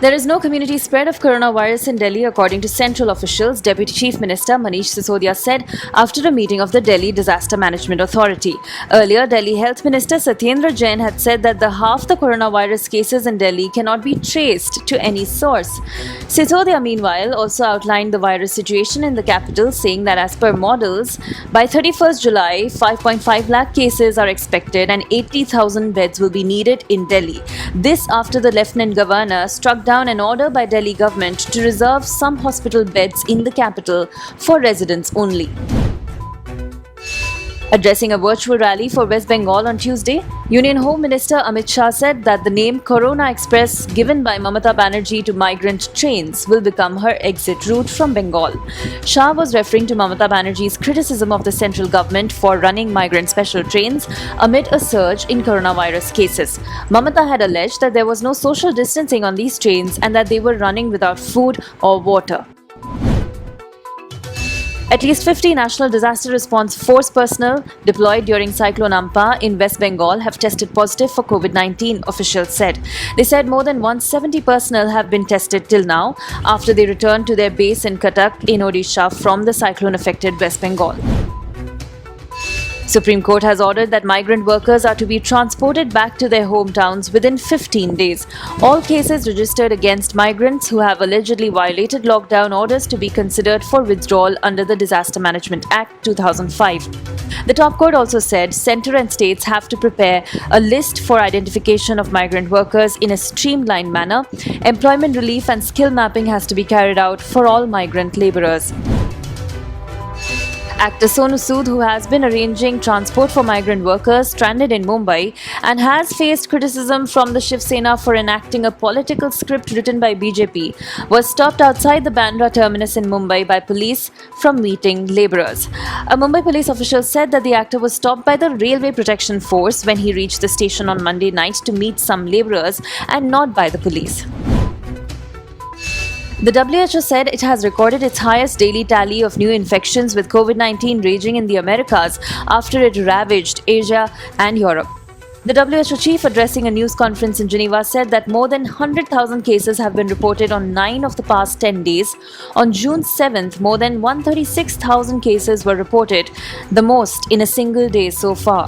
There is no community spread of coronavirus in Delhi, according to central officials, Deputy Chief Minister Manish Sisodia said after a meeting of the Delhi Disaster Management Authority. Earlier, Delhi Health Minister Satyendra Jain had said that half the coronavirus cases in Delhi cannot be traced to any source. Sisodia, meanwhile, also outlined the virus situation in the capital, saying that as per models, by 31st July, 5.5 lakh cases are expected and 80,000 beds will be needed in Delhi. This after the Lieutenant Governor struck down an order by Delhi government to reserve some hospital beds in the capital for residents only. Addressing a virtual rally for West Bengal on Tuesday, Union Home Minister Amit Shah said that the name Corona Express given by Mamata Banerjee to migrant trains will become her exit route from Bengal. Shah was referring to Mamata Banerjee's criticism of the central government for running migrant special trains amid a surge in coronavirus cases. Mamata had alleged that there was no social distancing on these trains and that they were running without food or water. At least 50 National Disaster Response Force personnel deployed during Cyclone Ampha in West Bengal have tested positive for COVID-19, officials said. They said more than 170 personnel have been tested till now after they returned to their base in Cuttack in Odisha from the cyclone-affected West Bengal. Supreme Court has ordered that migrant workers are to be transported back to their hometowns within 15 days. All cases registered against migrants who have allegedly violated lockdown orders to be considered for withdrawal under the Disaster Management Act 2005. The top court also said centre and states have to prepare a list for identification of migrant workers in a streamlined manner. Employment relief and skill mapping has to be carried out for all migrant labourers. Actor Sonu Sood, who has been arranging transport for migrant workers stranded in Mumbai and has faced criticism from the Shiv Sena for enacting a political script written by BJP, was stopped outside the Bandra terminus in Mumbai by police from meeting labourers. A Mumbai police official said that the actor was stopped by the Railway Protection Force when he reached the station on Monday night to meet some labourers and not by the police. The WHO said it has recorded its highest daily tally of new infections with COVID-19 raging in the Americas after it ravaged Asia and Europe. The WHO chief, addressing a news conference in Geneva, said that more than 100,000 cases have been reported on 9 of the past 10 days. On June 7th, more than 136,000 cases were reported, the most in a single day so far.